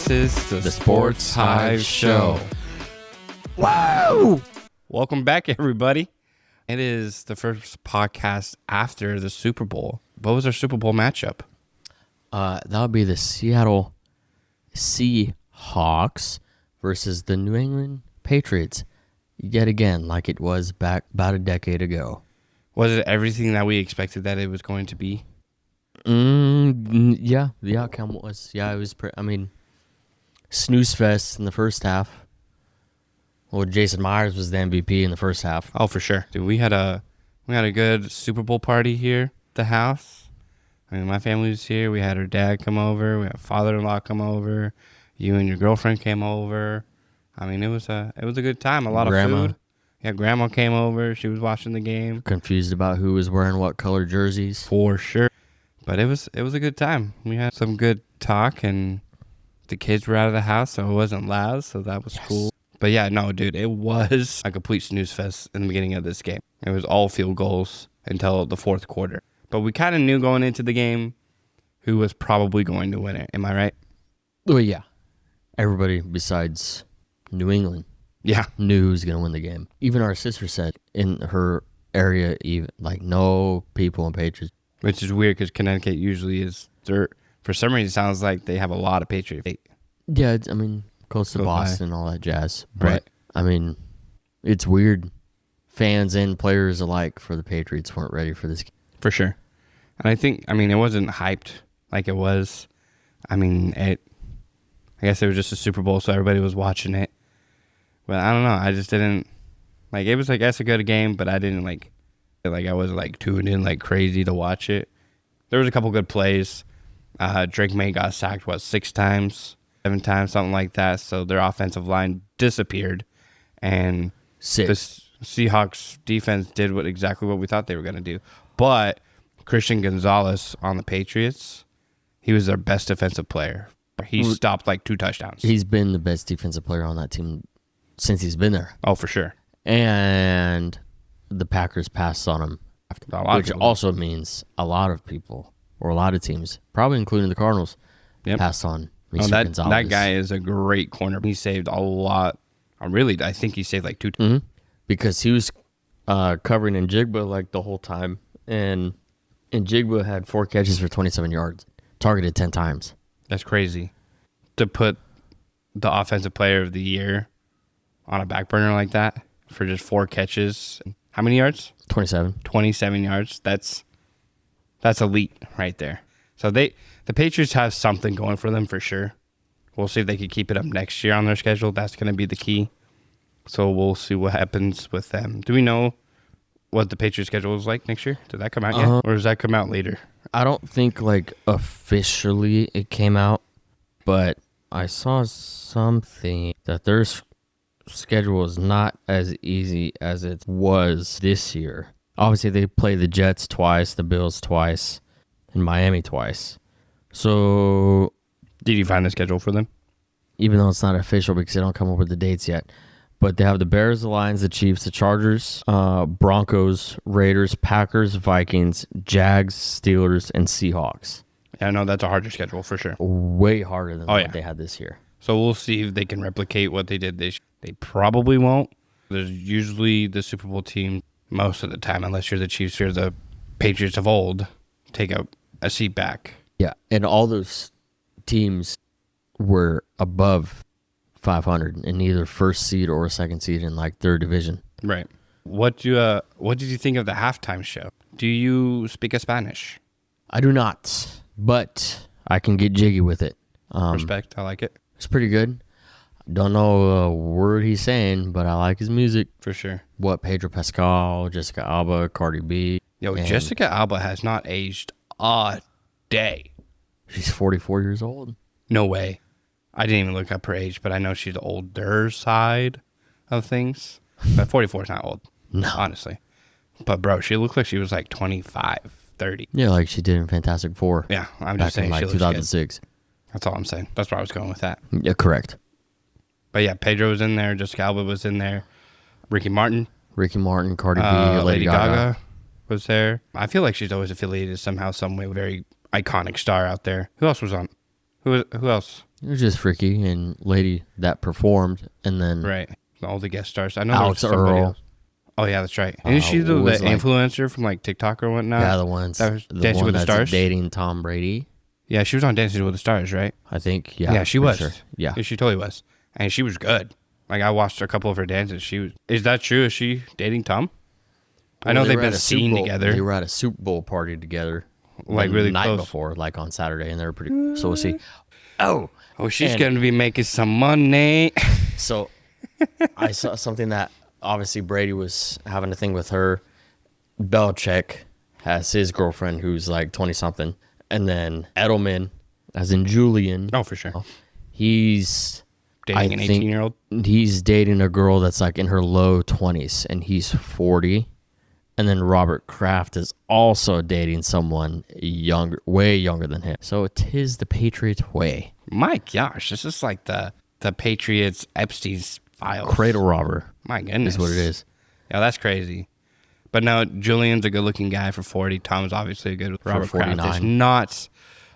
This is the Sports Hive Show. Wow! Welcome back, everybody. It is the first podcast after the Super Bowl. What was our Super Bowl matchup? That would be the Seattle Seahawks versus the New England Patriots. Yet again, like it was back about a decade ago. Was it everything that we expected that it was going to be? Yeah, the outcome was. Yeah, it was. Snooze fest in the first half. Well, Jason Myers was the MVP in the first half. Oh, for sure. Dude, we had a good Super Bowl party here at the house. I mean, my family was here. We had her dad come over. We had father-in-law come over. You and your girlfriend came over. I mean, it was a good time. A lot of food. Yeah, Grandma came over. She was watching the game. Confused about who was wearing what color jerseys. For sure. But it was a good time. We had some good talk, and the kids were out of the house, so it wasn't loud, so that was cool. But yeah, no, dude, it was a complete snooze fest in the beginning of this game. It was all field goals until the fourth quarter. But we kind of knew going into the game who was probably going to win it. Am I right? Well, yeah. Everybody besides New England knew who was going to win the game. Even our sister said in her area, even like no people in Patriots. Which is weird because Connecticut usually is dirt. For some reason, it sounds like they have a lot of Patriot fate. Yeah, close to Boston and all that jazz. But, right. It's weird. Fans and players alike for the Patriots weren't ready for this game. For sure. And I think, it wasn't hyped like it was. I guess it was just a Super Bowl, so everybody was watching it. But I don't know. I just didn't, it was, I guess, a good game, but I didn't, I wasn't, tuned in crazy to watch it. There was a couple good plays. Drake May got sacked, 6 times, 7 times, something like that. So their offensive line disappeared. And the Seahawks defense did exactly what we thought they were going to do. But Christian Gonzalez on the Patriots, he was their best defensive player. He stopped 2 touchdowns. He's been the best defensive player on that team since he's been there. Oh, for sure. And the Packers passed on him, which also means a lot of people or a lot of teams, probably including the Cardinals, passed on Mr. Gonzalez. That guy is a great corner. He saved a lot. I think he saved 2 times. Because he was covering Njigba the whole time. And Njigba had 4 catches for 27 yards, targeted 10 times. That's crazy. To put the offensive player of the year on a back burner like that for just 4 catches. How many yards? 27. 27 yards. That's elite right there. So the Patriots have something going for them for sure. We'll see if they can keep it up next year on their schedule. That's going to be the key. So we'll see what happens with them. Do we know what the Patriots schedule is like next year? Did that come out yet? Or does that come out later? I don't think officially it came out, but I saw something that their schedule is not as easy as it was this year. Obviously, they play the Jets twice, the Bills twice, and Miami twice. So, did you find the schedule for them? Even though it's not official because they don't come up with the dates yet. But they have the Bears, the Lions, the Chiefs, the Chargers, Broncos, Raiders, Packers, Vikings, Jags, Steelers, and Seahawks. Yeah, no, that's a harder schedule for sure. Way harder than what they had this year. So we'll see if they can replicate what they did this year. They probably won't. There's usually the Super Bowl team most of the time, unless you're the Chiefs or the Patriots of old, take a seat back. Yeah, and all those teams were above 500 in either first seed or second seed in their division. Right. What did you think of the halftime show? Do you speak a Spanish? I do not, but I can get jiggy with it. Respect. I like it. It's pretty good. Don't know a word he's saying, but I like his music. For sure. What, Pedro Pascal, Jessica Alba, Cardi B. Yo, Jessica Alba has not aged a day. She's 44 years old. No way. I didn't even look up her age, but I know she's the older side of things. But 44 is not old, honestly. But, bro, she looked like she was 25, 30. Yeah, like she did in Fantastic Four. Yeah, I'm just saying she looks 2006. Good. That's all I'm saying. That's where I was going with that. Yeah, correct. But, yeah, Pedro was in there. Jessica Alba was in there. Ricky Martin, Cardi B, Lady Gaga was there. I feel like she's always affiliated somehow, some way, with a very iconic star out there. Who else was on? Who else? It was just Freaky and lady that performed, and then Right. All the guest stars. I know Alex there was somebody Earl. else. Oh yeah, that's right. Isn't she the was like- influencer from like TikTok or whatnot? Yeah, the ones that was the Dancing one with the that's Stars. dating Tom Brady. Yeah, she was on Dancing with the Stars, right? I think. Yeah. Yeah, she for was. Sure. Yeah. She totally was, and she was good. Like I watched a couple of her dances. Is that true? Is she dating Tom? I know they've been seen together. They were at a Super Bowl party together, like the really night close. before, like on Saturday, and they were pretty. So we'll see. Oh, she's and- going to be making some money. So I saw something that obviously Brady was having a thing with her. Belichick has his girlfriend who's like 20 something, and then Edelman, as in Julian. Oh, for sure. He's Dating an 18-year-old. He's dating a girl that's like in her low 20s, and he's 40. And then Robert Kraft is also dating someone younger, way younger than him. So it is the Patriots way. My gosh, this is like the Patriots Epstein's files. Cradle robber. My goodness, Is what it is. Yeah, that's crazy. But no, Julian's a good-looking guy for 40. Tom's obviously a good. Robert Kraft is 49. not.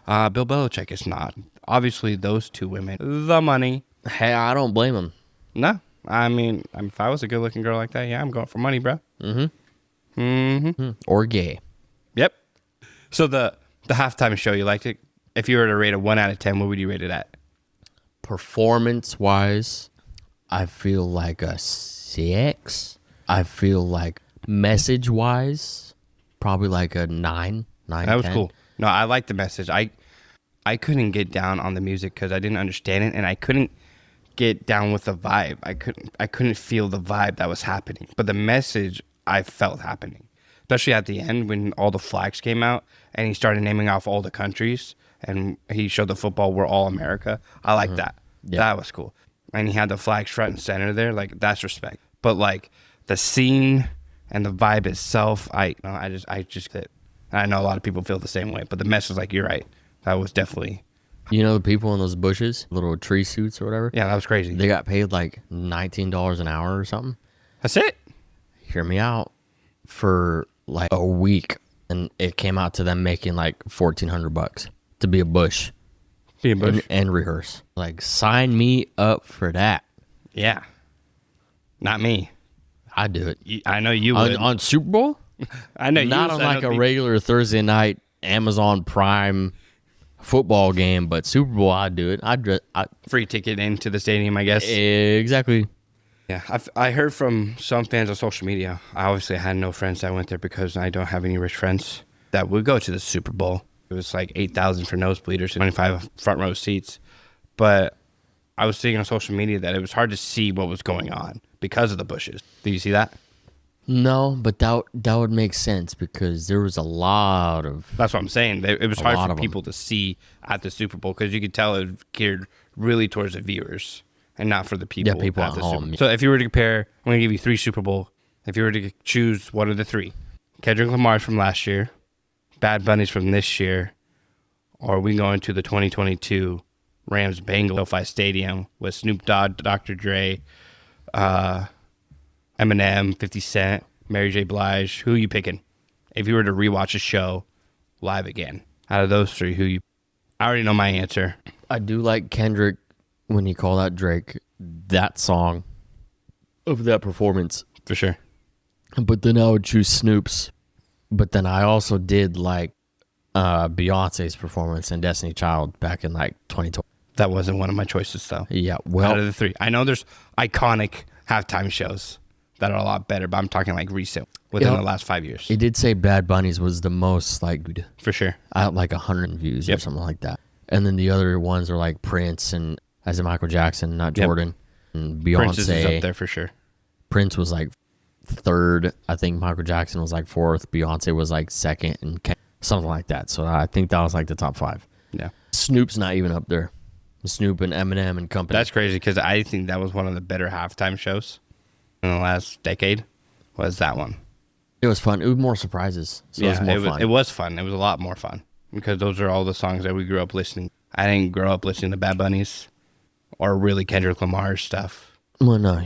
Bill Belichick is not. Obviously, those two women, the money. Hey, I don't blame him. No, I mean, if I was a good-looking girl like that, yeah, I'm going for money, bro. Or gay. Yep. So the halftime show, you liked it? If you were to rate it 1 out of 10, what would you rate it at? Performance-wise, I feel like a 6. I feel like message-wise, probably like a 9. That was 10. cool. No, I liked the message. I couldn't get down on the music because I didn't understand it, and I couldn't get down with the vibe. I couldn't feel the vibe that was happening. But the message I felt happening, especially at the end when all the flags came out and he started naming off all the countries and he showed the football "We're all America." I like that. Yeah. That was cool. And he had the flags front and center there. Like, that's respect. But like the scene and the vibe itself, I just hit. I know a lot of people feel the same way, but the message, like, you're right. That was definitely. You know the people in those bushes, little tree suits or whatever? Yeah, that was crazy. They got paid like $19 an hour or something. That's it. Hear me out. For like a week, and it came out to them making like $1,400 to be a bush. Be a bush. And rehearse. Like, sign me up for that. Yeah. Not me. I'd do it. I know you would. On Super Bowl? I know you Not would. on like a regular Thursday night Amazon Prime football game, but Super Bowl, I'd do it. I'd free ticket into the stadium, I guess. exactly. Yeah, I heard from some fans on social media. I obviously had no friends that went there because I don't have any rich friends that would go to the Super Bowl. It was like 8,000 for nosebleeders, 25 front row seats. But I was seeing on social media that it was hard to see what was going on because of the bushes. Did you see that? No, but that would make sense because there was a lot of. That's what I'm saying. It was hard for people to see at the Super Bowl because you could tell it was geared really towards the viewers and not for the people, people at at the home. Super Bowl. So if you were to compare, I'm going to give you 3 Super Bowl. If you were to choose one of the 3, Kendrick Lamar's from last year, Bad Bunny's from this year, or we go into the 2022 Rams-Bengals SoFi Stadium with Snoop Dogg, Dr. Dre, Eminem, 50 Cent, Mary J. Blige. Who are you picking? If you were to rewatch a show live again, out of those 3, I already know my answer. I do like Kendrick when he called out Drake, that song of that performance. For sure. But then I would choose Snoop's. But then I also did like Beyonce's performance in Destiny Child back in like 2012. That wasn't one of my choices, though. Yeah, well, out of the 3. I know there's iconic halftime shows that are a lot better, but I'm talking like recent, within the last 5 years. It did say Bad Bunny's was the most like for sure. Like 100 views or something like that. And then the other ones are like Prince and as in Michael Jackson, not Jordan. And Beyonce. Prince is up there for sure. Prince was like 3rd. I think Michael Jackson was like 4th. Beyonce was like 2nd and something like that. So I think that was like the top 5. Yeah. Snoop's not even up there. Snoop and Eminem and company. That's crazy because I think that was one of the better halftime shows in the last decade. Was that one? It was fun. It was more surprises. So it was more fun. It was fun. It was a lot more fun because those are all the songs that we grew up listening. I didn't grow up listening to Bad Bunny's or really Kendrick Lamar stuff. Well, no,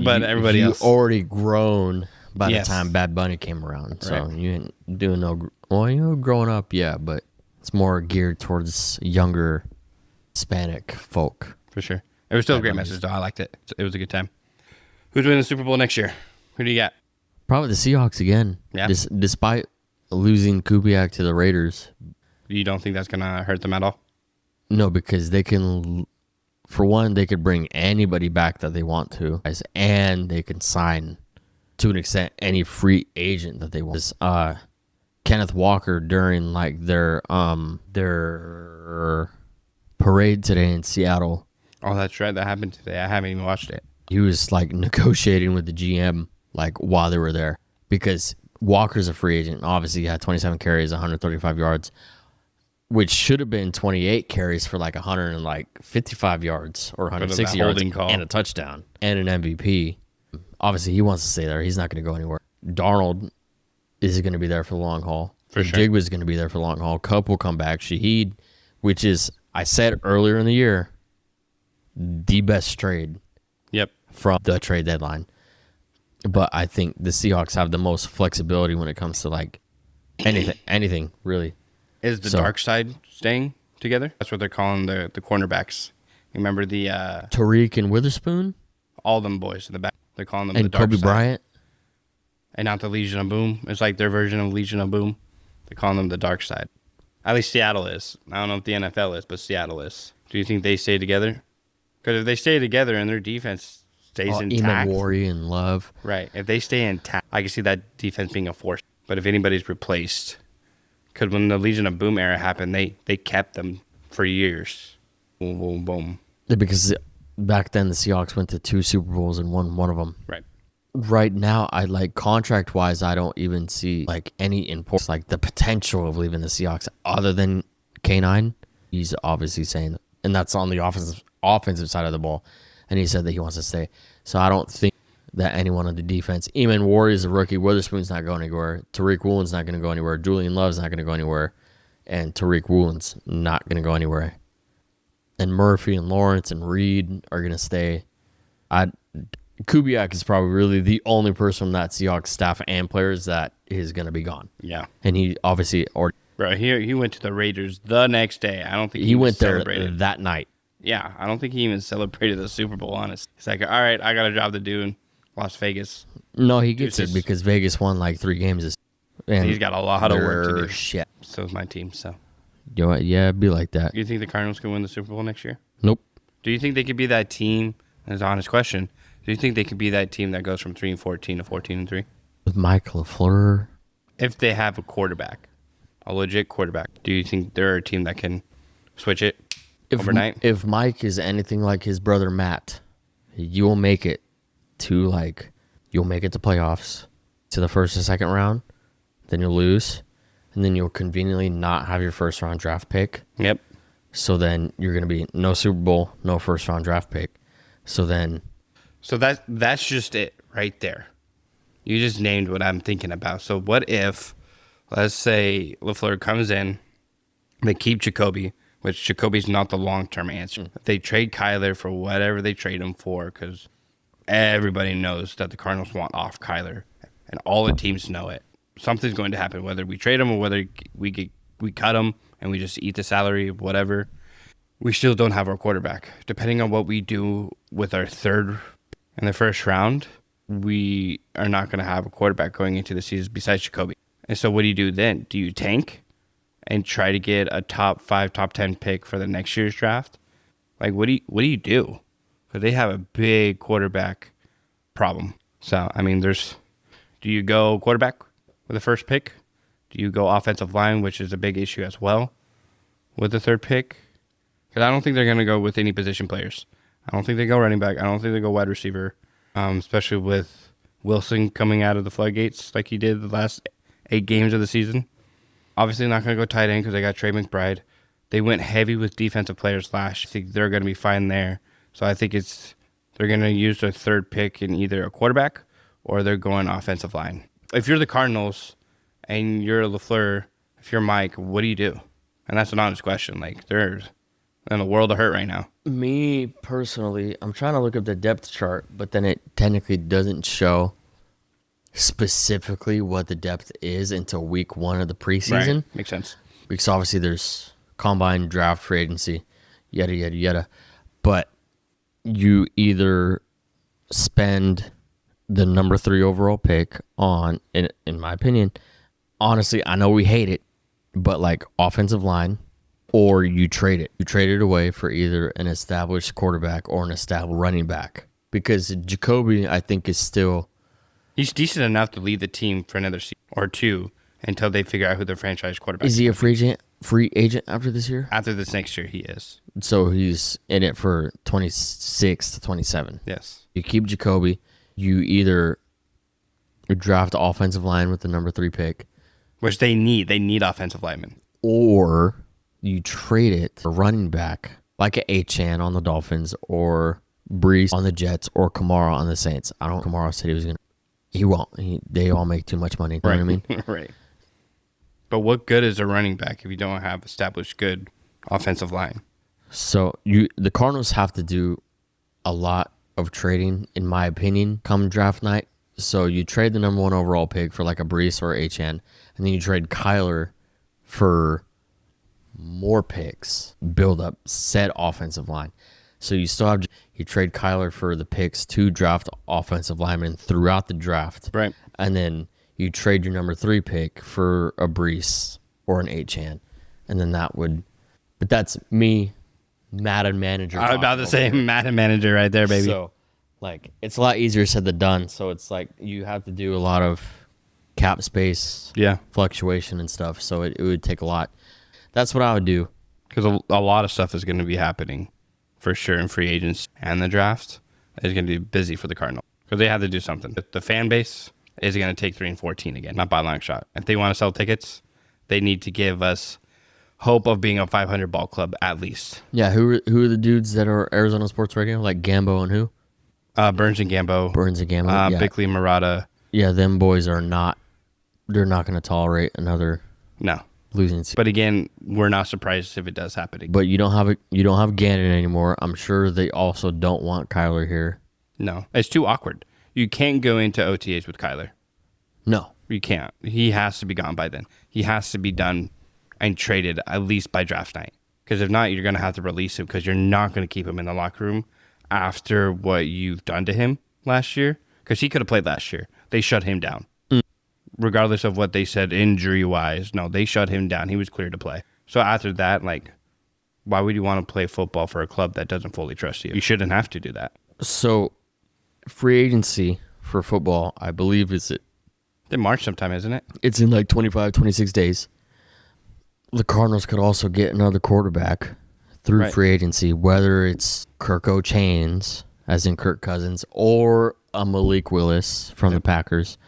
but everybody else already grown by the time Bad Bunny came around. So you ain't doing no. Well, growing up, yeah, but it's more geared towards younger Hispanic folk. For sure. It was still a great Nice. message, though. I liked it. It was a good time. Who's winning the Super Bowl next year? Who do you got? Probably the Seahawks again. Yeah. Despite losing Kubiak to the Raiders. You don't think that's going to hurt them at all? No, because they can, for one, they could bring anybody back that they want to, and they can sign, to an extent, any free agent that they want. Kenneth Walker during like their parade today in Seattle. Oh, that's right. That happened today. I haven't even watched it. He was like negotiating with the GM like while they were there because Walker's a free agent. Obviously, he had 27 carries, 135 yards, which should have been 28 carries for like 155 yards or 160 yards and a touchdown and an MVP. Obviously, he wants to stay there. He's not going to go anywhere. Darnold is going to be there for the long haul. For sure. Jigba's going to be there for the long haul. Kupp will come back. Shaheed, which is, I said earlier in the year, the best trade. Yep. From the trade deadline. But I think the Seahawks have the most flexibility when it comes to like anything really. Is the dark side staying together? That's what they're calling the cornerbacks. You remember the Tariq and Witherspoon? all them boys in the back. They're calling them And the dark Kobe side. Bryant? And not the Legion of Boom. It's like their version of Legion of Boom. They're calling them the dark side. At least Seattle is. I don't know if the NFL is, but Seattle is. Do you think they stay together? Because if they stay together and their defense stays intact. Eamon and Love. Right. If they stay intact, I can see that defense being a force. But if anybody's replaced, because when the Legion of Boom era happened, they kept them for years. Boom, boom, boom. Because back then the Seahawks went to 2 Super Bowls and won one of them. Right. Right now, I like contract-wise, I don't even see like any importance, like the potential of leaving the Seahawks other than K9. He's obviously saying, and that's on the offensive side of the ball. And he said that he wants to stay. So I don't think that anyone on the defense, Eamon Ward is a rookie. Witherspoon's not going anywhere. Tariq Woolen's not going to go anywhere. Julian Love's not going to go anywhere. And Tariq Woolen's not going to go anywhere. And Murphy and Lawrence and Reed are going to stay. Kubiak is probably really the only person from that Seahawks staff and players that is going to be gone. Yeah. And he obviously... Bro, he went to the Raiders the next day. I don't think he went there celebrated that night. Yeah, I don't think he even celebrated the Super Bowl, honest. He's like, all right, I got a job to do in Las Vegas. No, he gets it because Vegas won like 3 games. And he's got a lot of work to do. Shit. So is my team, so. You know what? Yeah, it'd be like that. Do you think the Cardinals can win the Super Bowl next year? Nope. Do you think they could be that team? That's an honest question. Do you think they could be that team that goes from 3-14 to 14-3? With Mike LaFleur? If they have a quarterback, a legit quarterback, do you think they're a team that can switch it overnight? If Mike is anything like his brother Matt, you'll make it to playoffs, to the first and second round, then you'll lose, and then you'll conveniently not have your first round draft pick. Yep. So then you're going to be no Super Bowl, no first round draft pick. So that's just it right there. You just named what I'm thinking about. So what if, let's say LaFleur comes in, they keep Jacoby, which Jacoby's not the long-term answer. They trade Kyler for whatever they trade him for, because everybody knows that the Cardinals want off Kyler, and all the teams know it. Something's going to happen, whether we trade him or whether we cut him and we just eat the salary, whatever. We still don't have our quarterback. Depending on what we do with our third in the first round, we are not going to have a quarterback going into the season besides Jacoby. And so what do you do then? Do you tank and try to get a top 5, top 10 pick for the next year's draft? Like, what do you do? Because they have a big quarterback problem. So, I mean, do you go quarterback with the first pick? Do you go offensive line, which is a big issue as well, with the third pick? Because I don't think they're going to go with any position players. I don't think they go running back. I don't think they go wide receiver, especially with Wilson coming out of the floodgates like he did the last 8 games of the season. Obviously, not going to go tight end because they got Trey McBride. They went heavy with defensive players last year. I think they're going to be fine there. So I think they're going to use their third pick in either a quarterback or they're going offensive line. If you're the Cardinals and you're LaFleur, if you're Mike, what do you do? And that's an honest question. Like, they're in a world of hurt right now. Me, personally, I'm trying to look up the depth chart, but then it technically doesn't show specifically what the depth is until week 1 of the preseason. Right. Makes sense. Because obviously there's combine, draft, free agency. yada, yada, yada. But you either spend the number 3 overall pick on, in my opinion, honestly, I know we hate it, but like offensive line, or you trade it. You trade it away for either an established quarterback or an established running back. Because Jacoby, I think, is still... He's decent enough to lead the team for another season or two until they figure out who their franchise quarterback is. Is he a free agent after this year? After this next year, he is. So he's in it for 26 to 27. Yes. You keep Jacoby. You either draft offensive line with the number 3 pick. Which they need. They need offensive linemen. Or you trade it for running back, like an Achane on the Dolphins, or Brees on the Jets, or Kamara on the Saints. Kamara said he was going to. He won't. They all make too much money. You know what I mean? Right. But what good is a running back if you don't have established good offensive line? So the Cardinals have to do a lot of trading, in my opinion, come draft night. So you trade the number 1 overall pick for like a Brees or Achane, and then you trade Kyler for more picks, build up said offensive line. So you trade Kyler for the picks to draft offensive linemen throughout the draft. Right. And then you trade your number 3 pick for a Brees or an Achane. And then but that's me, Madden manager. I was about to say Madden manager right there, baby. So, like, it's a lot easier said than done. So it's like you have to do a lot of cap space, fluctuation and stuff. So it would take a lot. That's what I would do. Because a lot of stuff is going to be happening for sure in free agents and the draft. Is going to be busy for the Cardinals because they have to do something. The fan base is going to take 3-14 again, not by a long shot. If they want to sell tickets, they need to give us hope of being a 500 ball club at least. Yeah, who are the dudes that are Arizona Sports Radio? Like Gambo and who? Burns and Gambo. Yeah. Bickley, Murata. Yeah, them boys are not. They're not going to tolerate another losing season. But again, we're not surprised if it does happen again. But you don't have Gannon anymore. I'm sure they also don't want Kyler here. No, it's too awkward. You can't go into OTAs with Kyler. No, you can't. He has to be gone by then. He has to be done and traded at least by draft night. Because if not, you're going to have to release him because you're not going to keep him in the locker room after what you've done to him last year. Because he could have played last year. They shut him down. Regardless of what they said injury-wise, no, they shut him down. He was clear to play. So after that, like, why would you want to play football for a club that doesn't fully trust you? You shouldn't have to do that. So, free agency for football, I believe, is it? In March sometime, isn't it? It's in like 25, 26 days. The Cardinals could also get another quarterback through free agency, whether it's Kirk O'Chains, as in Kirk Cousins, or a Malik Willis from the Packers.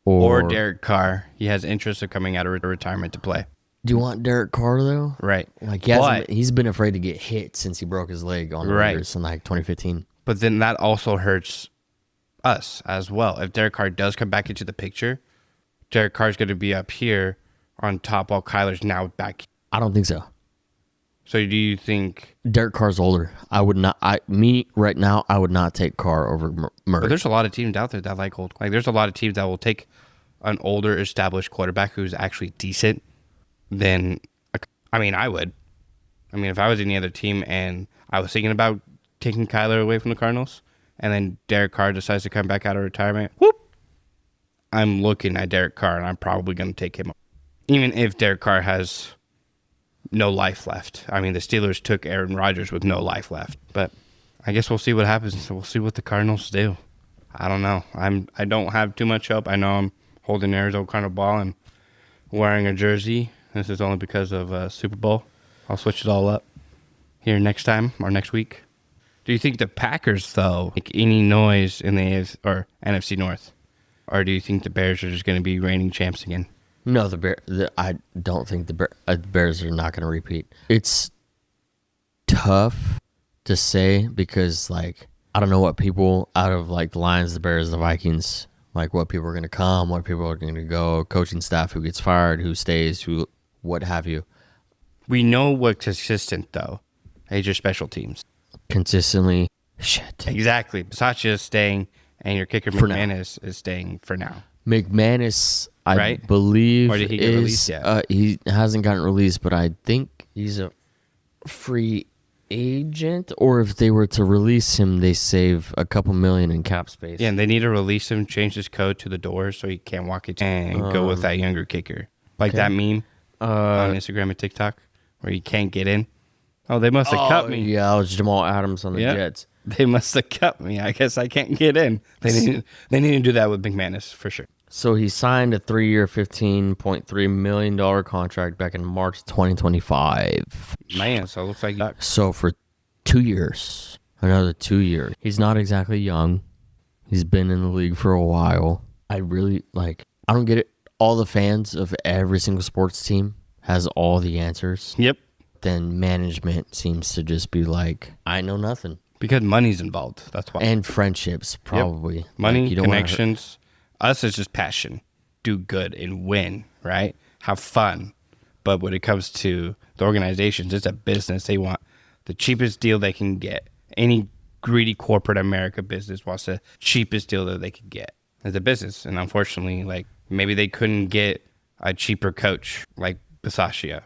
Or Derek Carr. He has interest of coming out of retirement to play. Do you want Derek Carr, though? Right. Like, he's been afraid to get hit since he broke his leg on the Raiders in like 2015. But then that also hurts us as well. If Derek Carr does come back into the picture, Derek Carr's going to be up here on top while Kyler's now back. I don't think so. So do you think... Derek Carr's older. I would not... right now, I would not take Carr over Murray. But there's a lot of teams out there that like old... Like, there's a lot of teams that will take an older, established quarterback who's actually decent than... I would. If I was any other team and I was thinking about taking Kyler away from the Cardinals, and then Derek Carr decides to come back out of retirement, I'm looking at Derek Carr, and I'm probably going to take him. Even if Derek Carr has no life left. The Steelers took Aaron Rodgers with no life left. But I guess we'll see what happens. We'll see what the Cardinals do. I don't know. I don't have too much hope. I know I'm holding Arizona Cardinal ball and wearing a jersey. This is only because of Super Bowl. I'll switch it all up here next time or next week. Do you think the Packers, though, make any noise in the AFC or NFC North? Or do you think the Bears are just going to be reigning champs again? No, I don't think the Bears are not going to repeat. It's tough to say because, like, I don't know what people out of, like, the Lions, the Bears, the Vikings, like, what people are going to come, what people are going to go, coaching staff, who gets fired, who stays, who, what have you. We know what's consistent, though. It's your special teams. Consistently, shit. Exactly. Sacha is staying, and your kicker McManus is staying for now. McManus, I believe, or did he get released yet? He hasn't gotten released, but I think he's a free agent, or if they were to release him, they save a couple million in cap space. Yeah, and they need to release him, change his code to the doors so he can't walk it, and go with that younger kicker. Like that meme on Instagram and TikTok where you can't get in. Oh, they must have cut me. Yeah, it was Jamal Adams on the Jets. They must have cut me. I guess I can't get in. They need to do that with McManus for sure. So he signed a 3-year, $15.3 million contract back in March 2025. Man, so it looks like... So for 2 years, another 2 years. He's not exactly young. He's been in the league for a while. I don't get it. All the fans of every single sports team has all the answers. Yep. Then management seems to just be like, I know nothing. Because money's involved. That's why. And friendships, probably. Yep. Money, connections. Us is just passion. Do good and win, right? Have fun. But when it comes to the organizations, it's a business. They want the cheapest deal they can get. Any greedy corporate America business wants the cheapest deal that they could get. It's a business. And unfortunately, like, maybe they couldn't get a cheaper coach like Bisaccia.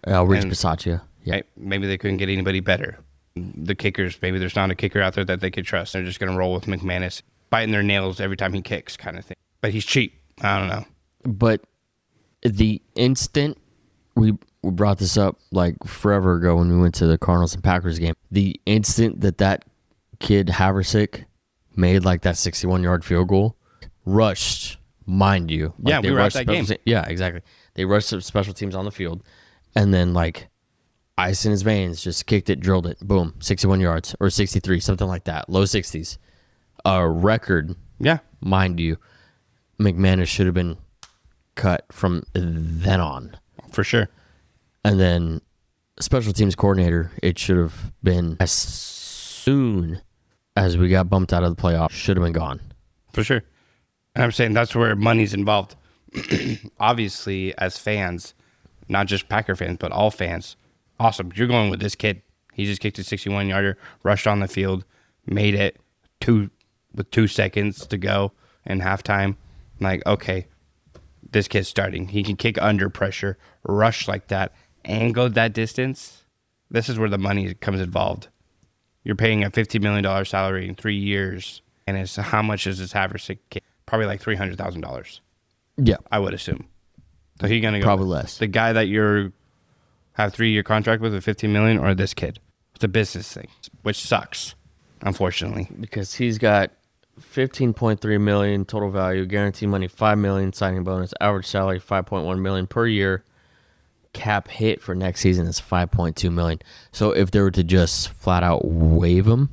Rich Bisaccia. Yeah. Right? Maybe they couldn't get anybody better. The kickers, maybe there's not a kicker out there that they could trust. They're just going to roll with McManus, biting their nails every time he kicks kind of thing. But he's cheap. I don't know. But the instant we brought this up like forever ago when we went to the Cardinals and Packers game, the instant that kid Haversick made like that 61-yard field goal, rushed, mind you. Like, yeah, we were at that game. Yeah, exactly. They rushed special teams on the field, and then like ice in his veins, just kicked it, drilled it, boom, 61 yards or 63, something like that, low 60s. A record, mind you. McManus should have been cut from then on. For sure. And then special teams coordinator, it should have been as soon as we got bumped out of the playoffs, should have been gone. For sure. And I'm saying that's where money's involved. Obviously, as fans, not just Packer fans, but all fans, awesome. You're going with this kid. He just kicked a 61-yarder, rushed on the field, made it with 2 seconds to go in halftime. Like, okay, this kid's starting. He can kick under pressure, rush like that, and go that distance. This is where the money comes involved. You're paying a $50 million salary in 3 years, and it's how much is this Haversick kid? Probably like $300,000. Yeah, I would assume. So he's gonna go probably less. The guy that you have 3-year contract with $15 million, or this kid. It's a business thing, which sucks, unfortunately, because he's got $15.3 million total value, guaranteed money $5 million, signing bonus, average salary $5.1 million per year. Cap hit for next season is $5.2 million. So if they were to just flat out waive him,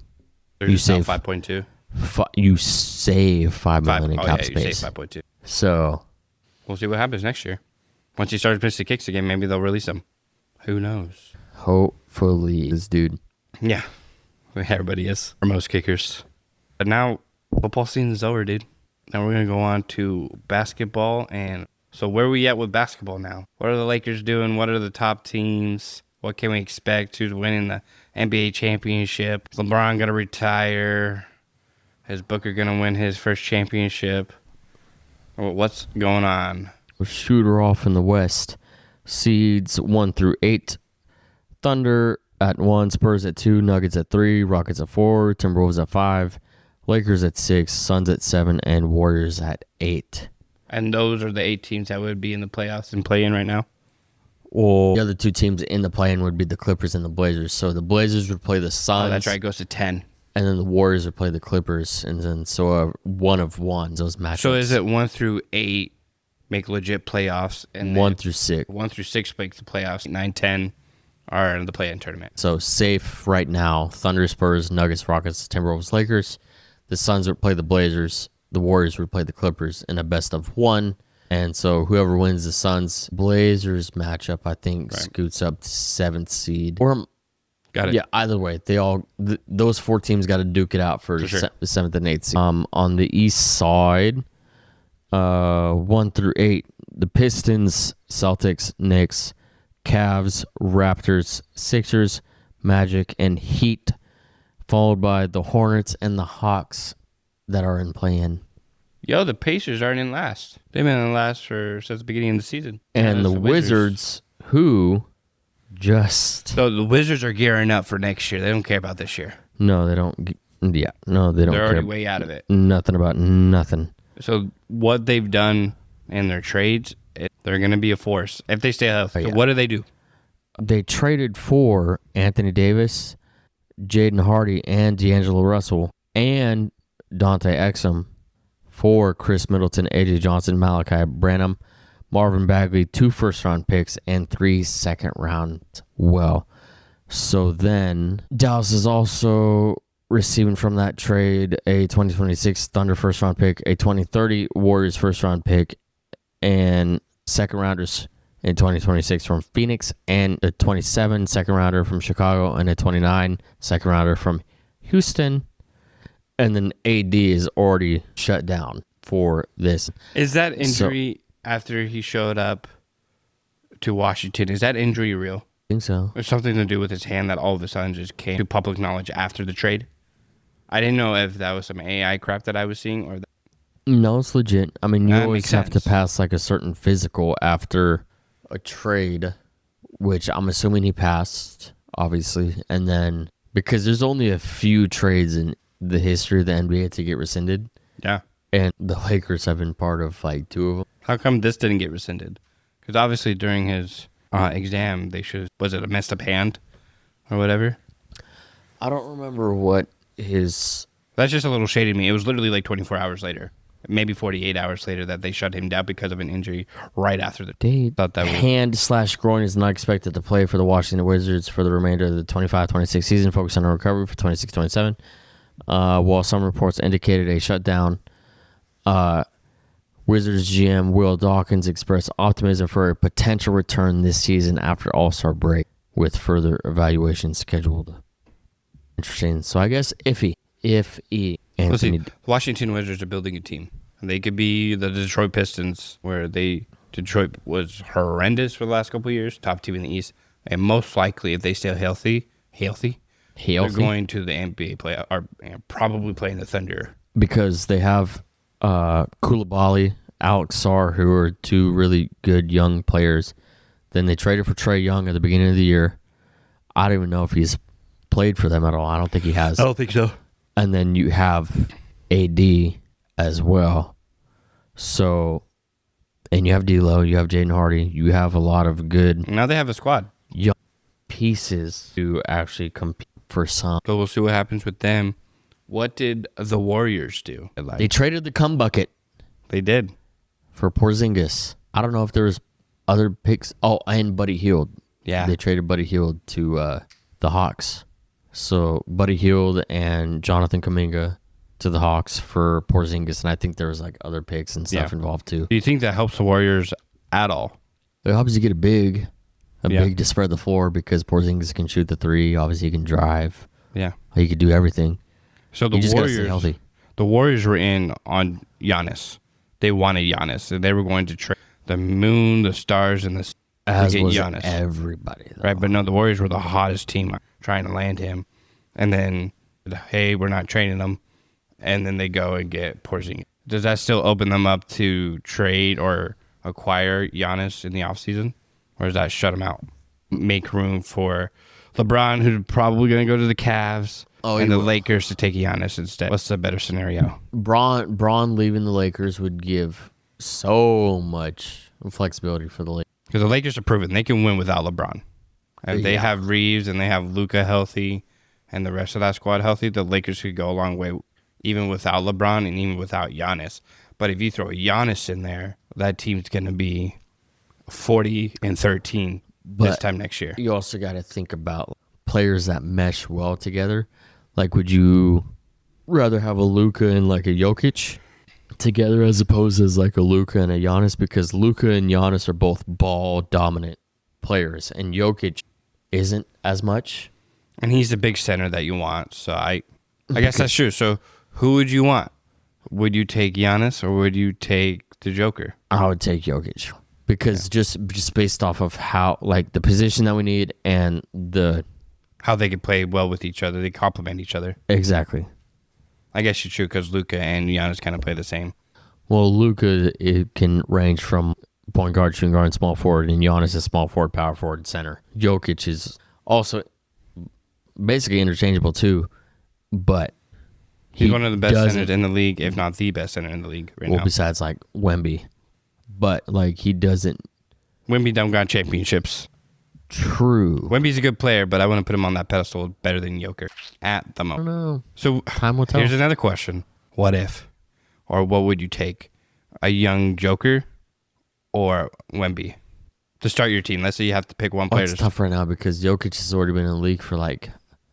you save 5.2. You save $5 million in cap space. You save 5.2. So we'll see what happens next year. Once he starts missing kicks again, maybe they'll release him. Who knows? Hopefully, this dude. Yeah, everybody is. For most kickers. But now football season's over, dude. Now we're going to go on to basketball. And so where are we at with basketball now? What are the Lakers doing? What are the top teams? What can we expect? Who's winning the NBA championship? Is LeBron going to retire? Is Booker going to win his first championship? What's going on? We'll shoot her off in the West. Seeds 1 through 8. Thunder at 1, Spurs at 2, Nuggets at 3, Rockets at 4, Timberwolves at 5, Lakers at 6, Suns at 7, and Warriors at 8. And those are the 8 teams that would be in the playoffs and play in right now? Well, the other 2 teams in the play-in would be the Clippers and the Blazers. So the Blazers would play the Suns. Oh, that's right. It goes to 10. And then the Warriors would play the Clippers. And then so one of ones, those matchups. So is it 1 through 8 make legit playoffs? And 1 through 6. 1 through 6 make the playoffs. 9, 10 are in the play-in tournament. So safe right now, Thunder, Spurs, Nuggets, Rockets, Timberwolves, Lakers. The Suns would play the Blazers. The Warriors would play the Clippers in a best of 1. And so whoever wins the Suns Blazers matchup, I think, scoots up to 7th seed. Or got it. Yeah, either way, those 4 teams got to duke it out for sure. 7th and 8th seed. On the East side, 1 through 8, the Pistons, Celtics, Knicks, Cavs, Raptors, Sixers, Magic, and Heat, followed by the Hornets and the Hawks that are in play-in. Yo, the Pacers aren't in last. They've been in last since the beginning of the season. And the Wizards, who So the Wizards are gearing up for next year. They don't care about this year. No, they don't. Yeah, no, they don't. They're already care. way out of it. Nothing about nothing. So what they've done in their trades, they're going to be a force if they stay healthy. So what do? They traded for Anthony Davis, Jaden Hardy, and D'Angelo Russell, and Dante Exum for Chris Middleton, AJ Johnson, Malachi Branham, Marvin Bagley, 2 first-round picks, and 3 second-rounds. Well, so then Dallas is also receiving from that trade a 2026 Thunder first-round pick, a 2030 Warriors first-round pick, and second-rounders in 2026 from Phoenix, and a 27 second-rounder from Chicago, and a 29 second-rounder from Houston. And then AD is already shut down for this. Is that injury after he showed up to Washington? Is that injury real? I think so. There's something to do with his hand that all of a sudden just came to public knowledge after the trade. I didn't know if that was some AI crap that I was seeing or. No, it's legit. I mean, you That always makes have to sense. pass like a certain physical after a trade, which I'm assuming he passed, obviously. And then because there's only a few trades in the history of the NBA to get rescinded, Yeah. and the Lakers have been part of like 2 of them. How come this didn't get rescinded? Because obviously during his exam, they should. Was it a messed up hand or whatever? I don't remember what his. That's just a little shady to me. It was literally like 24 hours later, maybe 48 hours later, that they shut him down because of an injury right after the Date. Thought that was Hand/groin is not expected to play for the Washington Wizards for the remainder of the 25-26 season, focused on a recovery for 26-27. While some reports indicated a shutdown, Wizards GM Will Dawkins expressed optimism for a potential return this season after All-Star break, with further evaluation scheduled. Interesting. So I guess iffy. Anthony. Let's see. The Washington Wizards are building a team. They could be the Detroit Pistons, where Detroit was horrendous for the last couple of years, top team in the East, and most likely if they stay healthy, they're going to the NBA play or probably playing the Thunder because they have Koulibaly, Alex Sarr, who are 2 really good young players. Then they traded for Trae Young at the beginning of the year. I don't even know if he's played for them at all. I don't think he has. I don't think so. And then you have AD as well. So, and you have D'Lo, you have Jaden Hardy, you have a lot of good Now they have a squad. young pieces to actually compete for some. So we'll see what happens with them. What did the Warriors do? They traded the cum bucket They did. for Porzingis. I don't know if there's other picks. Oh, and Buddy Hield. Yeah. They traded Buddy Hield to the Hawks. So Buddy Hield and Jonathan Kuminga to the Hawks for Porzingis, and I think there was like other picks and stuff involved too. Do you think that helps the Warriors at all? It helps you get a big to spread the floor because Porzingis can shoot the 3. Obviously, he can drive. Yeah. He could do everything. So the You just gotta stay Warriors, healthy. the Warriors were in on Giannis. They wanted Giannis, and they were going to trade the moon, the stars, and the As to get was Giannis. everybody, though. Right, but no, the Warriors were the hottest team trying to land him, and then hey, we're not trading him, and then they go and get Porzingis. Does that still open them up to trade or acquire Giannis in the offseason, or does that shut them out? Make room for LeBron, who's probably going to go to the Cavs, and the Lakers to take Giannis instead. What's the better scenario? Braun leaving the Lakers would give so much flexibility for the Lakers. Because the Lakers are proven they can win without LeBron. If they have Reeves and they have Luka healthy and the rest of that squad healthy, the Lakers could go a long way even without LeBron and even without Giannis. But if you throw Giannis in there, that team's going to be 40-13 this time next year. You also got to think about players that mesh well together. Like, would you rather have a Luka and like a Jokic together as opposed as like a Luka and a Giannis? Because Luka and Giannis are both ball dominant players, and Jokic isn't as much. And he's the big center that you want. So I guess that's true. So who would you want? Would you take Giannis or would you take the Joker? I would take Jokic because just based off of how like the position that we need and the How they could play well with each other. They complement each other. exactly. I guess you're true because Luka and Giannis kind of play the same. Well, Luka, it can range from point guard, shooting guard, and small forward, and Giannis is small forward, power forward, center. Jokic is also basically interchangeable too, but he's one of the best centers in the league, if not the best center in the league right now. Well, besides like Wemby, but like he doesn't. Wemby don't got championships. True. Wemby's a good player, but I wouldn't put him on that pedestal better than Joker at the I moment. don't know. So Time will tell. Here's another question: what if, or what would you take, a young Joker or Wemby to start your team? Let's say you have to pick one player. It's tough right now because Jokic has already been in the league for like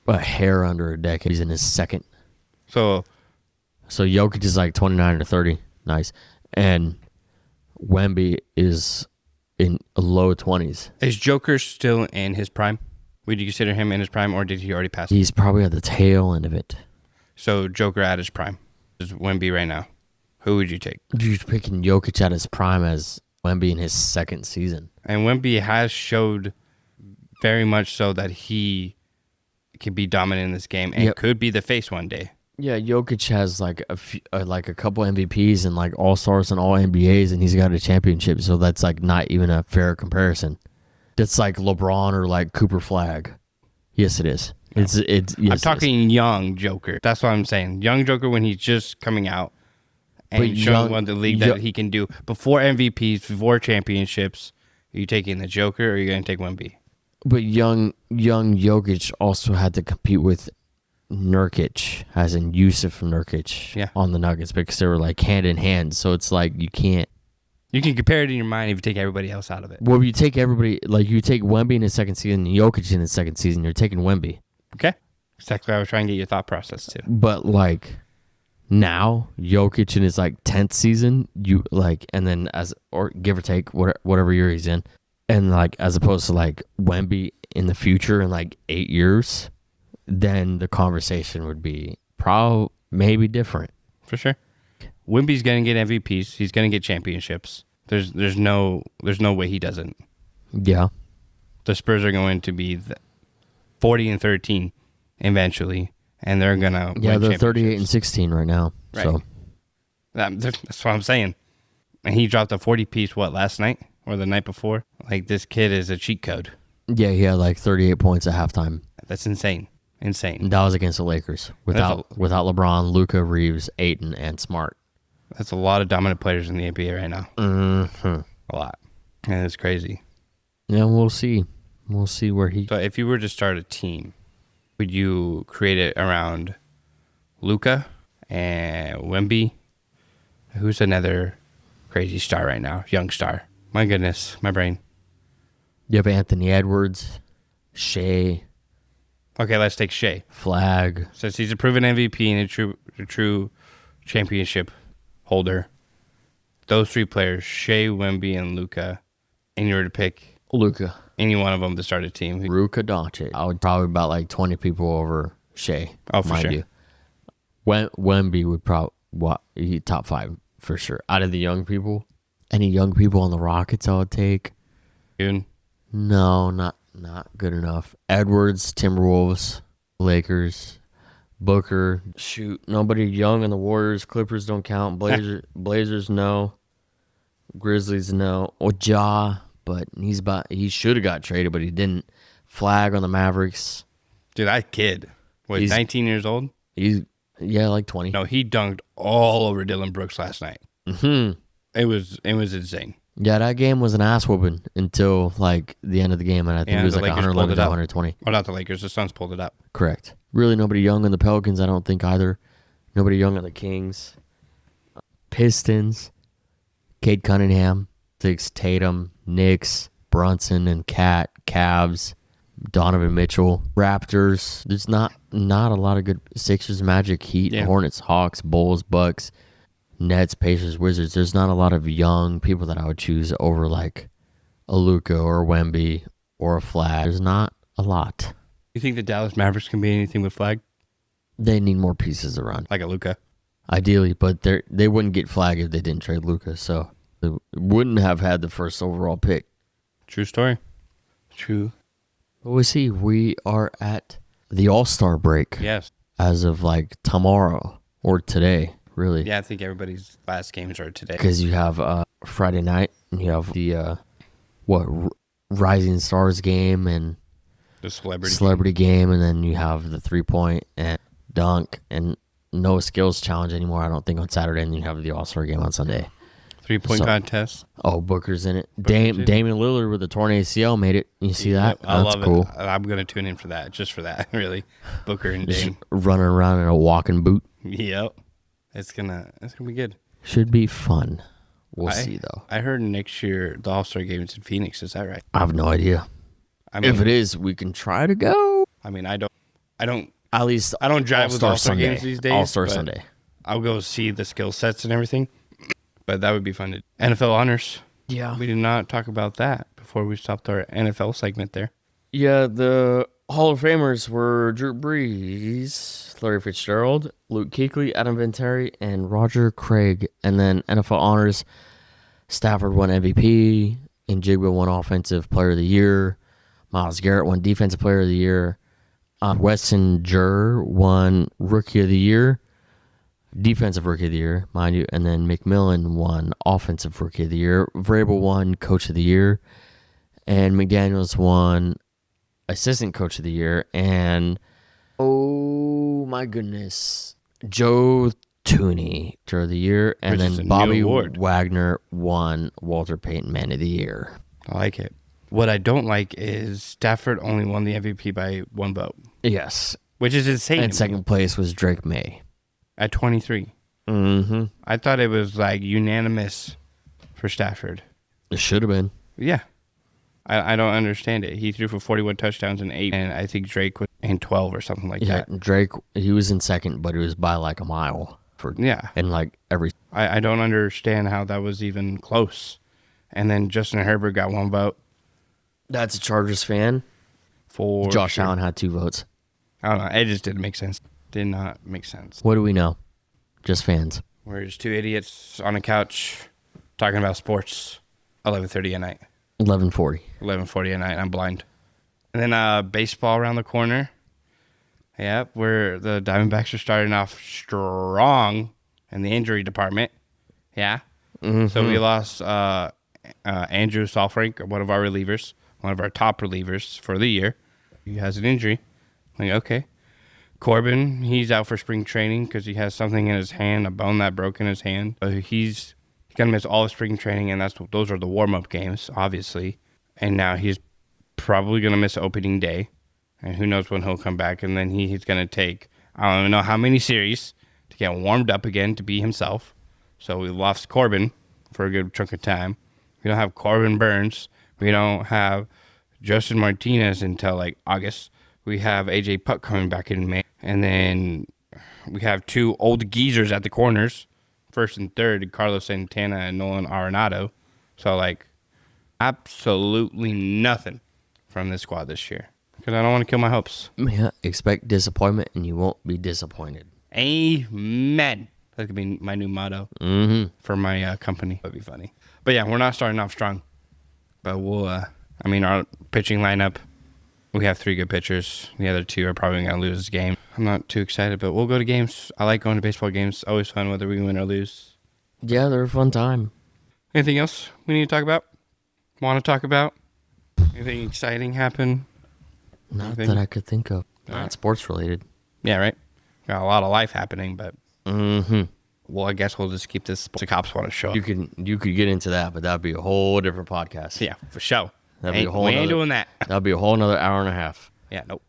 a hair under a decade. He's in his second. So Jokic is like 29 or 30. Nice. And Wemby is in low 20s. is Joker still in his prime? Would you consider him in his prime, or did he already pass? He's probably at the tail end of it. So Joker at his prime is Wemby right now. Who would you take? You're picking Jokic at his prime as Wemby in his second season. And Wemby has showed very much so that he can be dominant in this game and could be the face one day. Yeah, Jokic has like a couple MVPs and like All-Stars and All NBAs, and he's got a championship. So that's like not even a fair comparison. That's like LeBron or like Cooper Flag. Yes, it is. No. It's. Yes, I'm talking young Joker. That's what I'm saying. Young Joker when he's just coming out and showing the league that he can do before MVPs, before championships. Are you taking the Joker or are you going to take Wemby? But young Jokic also had to compete with Nurkic, as in Yusuf Nurkic, on the Nuggets because they were like hand in hand. So it's like you can't. You can compare it in your mind if you take everybody else out of it. Well, if you take everybody, like you take Wemby in his second season and Jokic in his second season, you're taking Wemby. Okay. Exactly. I was trying to get your thought process too. But like now, Jokic in his like 10th season, you like, and then or give or take whatever year he's in, and like as opposed to like Wemby in the future in like 8 years, then the conversation would be maybe different. For sure. Wemby's going to get MVPs. He's going to get championships. There's no way he doesn't. Yeah. The Spurs are going to be 40-13 eventually, and they're going to win they're 38-16 right now. Right. So that's what I'm saying. And he dropped a 40-piece last night or the night before? Like this kid is a cheat code. Yeah, he had like 38 points at halftime. That's insane. Insane. And that was against the Lakers without LeBron, Luka, Reeves, Ayton, and Smart. That's a lot of dominant players in the NBA right now. Mm-hmm. A lot. And it's crazy. Yeah, we'll see. We'll see where he... So if you were to start a team, would you create it around Luka and Wemby? Who's another crazy star right now? Young star. My goodness. My brain. You have Anthony Edwards, Shea. Okay, let's take Shea. Flag. Since he's a proven MVP and a true championship holder. Those three players, Shea, Wemby, and Luka, and you were to pick Luka, any one of them to start a team. Luka Doncic. I would probably about like 20 people over Shea. Oh, for sure. Wemby would probably top 5 for sure. Out of the young people, any young people on the Rockets I would take. Good. No, not good enough. Edwards, Timberwolves, Lakers, Booker. Shoot, nobody young in the Warriors. Clippers don't count. Blazers no. Grizzlies no. Ja, but he should have got traded, but he didn't. Flag on the Mavericks. Dude, that kid was 19 years old. He's like 20. No, he dunked all over Dylan Brooks last night. Mm-hmm. It was insane. Yeah, that game was an ass whooping until like the end of the game, and I think it was like 111 to 120. Oh, not the Lakers. The Suns pulled it up. Correct. Really, nobody young on the Pelicans, I don't think either. Nobody young on the Kings. Pistons. Cade Cunningham. Tatum. Knicks. Brunson and Cat. Cavs. Donovan Mitchell. Raptors. There's not a lot of good Sixers, Magic, Heat, Hornets, Hawks, Bulls, Bucks, Nets, Pacers, Wizards. There's not a lot of young people that I would choose over like a Luka or a Wemby or a Flag. There's not a lot. You think the Dallas Mavericks can be anything with Flag? They need more pieces around. Like a Luka? Ideally, but they wouldn't get Flag if they didn't trade Luka, so they wouldn't have had the first overall pick. True story. True. But we'll see. We are at the All-Star break. Yes. As of like tomorrow or today. really. Yeah, I think everybody's last games are today. Because you have Friday night, and you have the Rising Stars game and The celebrity game, and then you have the 3-point and dunk and no skills challenge anymore. I don't think on Saturday, and you have the All-Star game on Sunday. 3-point contest. Oh, Booker's in it. Damian Lillard with the torn ACL made it. You see that? I That's love cool. it. I'm gonna tune in for that, just for that. Really, Booker and Just Dame running around in a walking boot. Yep, it's gonna be good. Should be fun. We'll see though. I heard next year the All-Star game is in Phoenix. Is that right? I have no idea. I mean, if it is, we can try to go. I mean, I don't. At least I don't drive with All-Star Sunday. games these days. All-Star Sunday. I'll go see the skill sets and everything. But that would be fun. NFL honors. Yeah. We did not talk about that before we stopped our NFL segment there. Yeah, the Hall of Famers were Drew Brees, Larry Fitzgerald, Luke Kuechly, Adam Vinatieri, and Roger Craig. And then NFL honors, Stafford won MVP, Njigba won Offensive Player of the Year, Myles Garrett won Defensive Player of the Year, Weston Jurr won Rookie of the Year, Defensive Rookie of the Year, mind you, and then McMillan won Offensive Rookie of the Year. Vrabel won Coach of the Year, and McDaniels won Assistant Coach of the Year, and oh my goodness, Joe Tooney Coach of the Year, and then Bobby Wagner won Walter Payton Man of the Year. I like it. What I don't like is Stafford only won the MVP by one vote. Yes, which is insane. And second place was Drake May. At 23. Mm-hmm. I thought it was like unanimous for Stafford. It should have been. Yeah. I don't understand it. He threw for 41 touchdowns and 8, and I think Drake was in 12 or something like that. Yeah, Drake, he was in second, but it was by like a mile. And like every... I don't understand how that was even close. And then Justin Herbert got one vote. That's a Chargers fan. Josh Allen had 2 votes. I don't know. It just didn't make sense. Did not make sense. What do we know? Just fans. We're just 2 idiots on a couch talking about sports. 11:30 at night. 11:40. 11:40 at night. I'm blind. And then baseball around the corner. Yeah, where the Diamondbacks are starting off strong in the injury department. Yeah. Mm-hmm. So we lost Andrew Saalfrank, one of our relievers, one of our top relievers for the year. He has an injury. I'm like, okay. Corbin, he's out for spring training because he has something in his hand, a bone that broke in his hand. He's going to miss all of spring training, and those are the warm-up games, obviously. And now he's probably going to miss opening day, and who knows when he'll come back. And then he's going to take, I don't even know how many series to get warmed up again to be himself. So we lost Corbin for a good chunk of time. We don't have Corbin Burns. We don't have Justin Martinez until like August. We have A.J. Puck coming back in May. And then we have 2 old geezers at the corners, first and third, Carlos Santana and Nolan Arenado. So, like, absolutely nothing from this squad this year. Because I don't want to kill my hopes. Yeah, expect disappointment, and you won't be disappointed. Amen. That could be my new motto for my company. That'd be funny. But, yeah, we're not starting off strong. But we'll, our pitching lineup, we have 3 good pitchers. The other 2 are probably going to lose this game. I'm not too excited, but we'll go to games. I like going to baseball games. Always fun, whether we win or lose. Yeah, they're a fun time. Anything else we need to talk about? Want to talk about? Anything exciting happen? Not that I could think of. Not sports related. Yeah, right? Got a lot of life happening, but... Mm-hmm. Well, I guess we'll just keep this. The cops want to show up. You could get into that, but that'd be a whole different podcast. Yeah, for sure. We ain't doing that. That'll be a whole another hour and a half. Yeah, nope.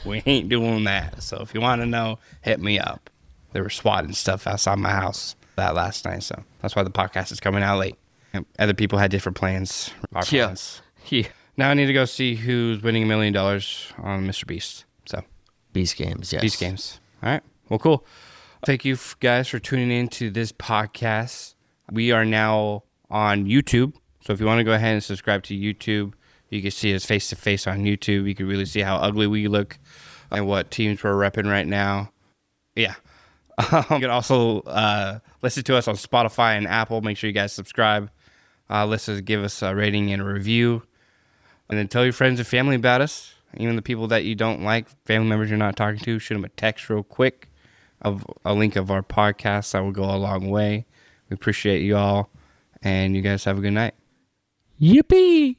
We ain't doing that. So if you want to know, hit me up. They were swatting stuff outside my house that last night, so that's why the podcast is coming out late. Other people had different plans. Our plans. Yeah. Now I need to go see who's winning $1 million on Mr. Beast. So Beast Games, yes. Beast Games. All right. Well, cool. Thank you guys for tuning in to this podcast. We are now on YouTube. So if you want to go ahead and subscribe to YouTube, you can see us face-to-face on YouTube. You can really see how ugly we look and what teams we're repping right now. Yeah. You can also listen to us on Spotify and Apple. Make sure you guys subscribe. Listen, give us a rating and a review. And then tell your friends and family about us. Even the people that you don't like, family members you're not talking to, shoot them a text real quick. of a link of our podcast. That will go a long way. We appreciate you all, and you guys have a good night. Yippee!